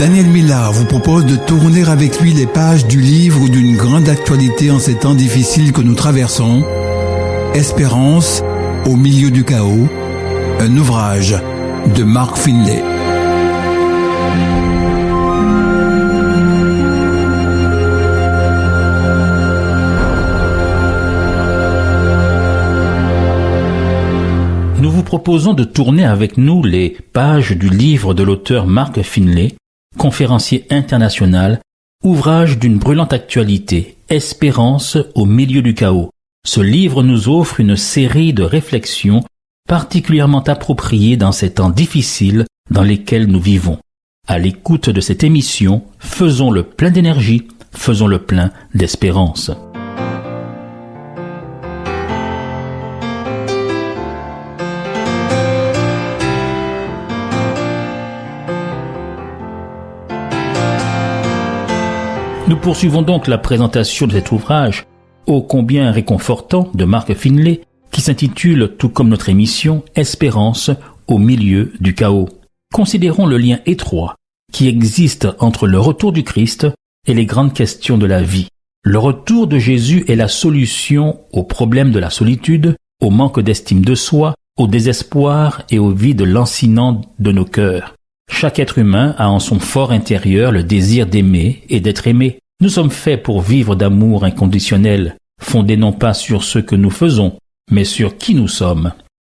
Daniel Millard vous propose de tourner avec lui les pages du livre d'une grande actualité en ces temps difficiles que nous traversons, Espérance au milieu du chaos, un ouvrage de Mark Finlay. Nous vous proposons de tourner avec nous les pages du livre de l'auteur Mark Finlay, conférencier international, ouvrage d'une brûlante actualité, Espérance au milieu du chaos. Ce livre nous offre une série de réflexions particulièrement appropriées dans ces temps difficiles dans lesquels nous vivons. À l'écoute de cette émission, faisons le plein d'énergie, faisons le plein d'espérance. Nous poursuivons donc la présentation de cet ouvrage, ô combien réconfortant, de Mark Finlay, qui s'intitule, tout comme notre émission, Espérance au milieu du chaos. Considérons le lien étroit qui existe entre le retour du Christ et les grandes questions de la vie. Le retour de Jésus est la solution au problème de la solitude, au manque d'estime de soi, au désespoir et au vide lancinant de nos cœurs. Chaque être humain a en son fort intérieur le désir d'aimer et d'être aimé. Nous sommes faits pour vivre d'amour inconditionnel, fondé non pas sur ce que nous faisons, mais sur qui nous sommes.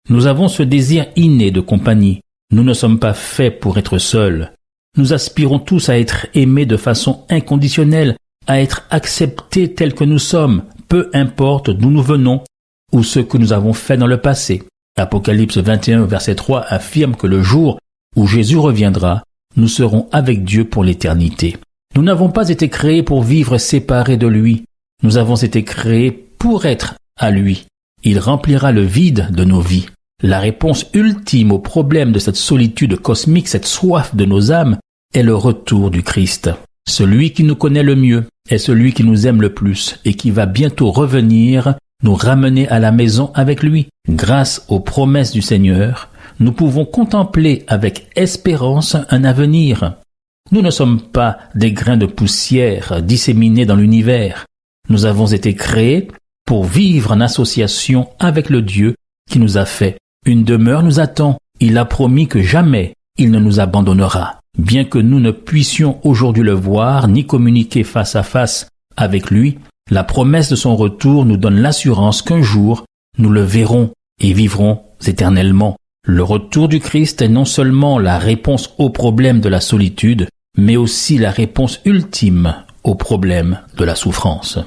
Nous avons ce désir inné de compagnie. Nous ne sommes pas faits pour être seuls. Nous aspirons tous à être aimés de façon inconditionnelle, à être acceptés tels que nous sommes, peu importe d'où nous venons ou ce que nous avons fait dans le passé. Apocalypse 21, verset 3 affirme que le jour où Jésus reviendra, nous serons avec Dieu pour l'éternité. Nous n'avons pas été créés pour vivre séparés de lui. Nous avons été créés pour être à lui. Il remplira le vide de nos vies. La réponse ultime au problème de cette solitude cosmique, cette soif de nos âmes, est le retour du Christ. Celui qui nous connaît le mieux est celui qui nous aime le plus et qui va bientôt revenir nous ramener à la maison avec lui. Grâce aux promesses du Seigneur, nous pouvons contempler avec espérance un avenir. Nous ne sommes pas des grains de poussière disséminés dans l'univers. Nous avons été créés pour vivre en association avec le Dieu qui nous a fait. Une demeure nous attend. Il a promis que jamais il ne nous abandonnera. Bien que nous ne puissions aujourd'hui le voir ni communiquer face à face avec lui, la promesse de son retour nous donne l'assurance qu'un jour nous le verrons et vivrons éternellement. Le retour du Christ est non seulement la réponse au problème de la solitude, mais aussi la réponse ultime au problème de la souffrance.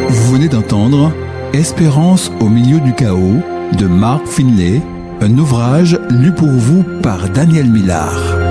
Vous venez d'entendre Espérance au milieu du chaos de Mark Finlay, un ouvrage lu pour vous par Daniel Millard.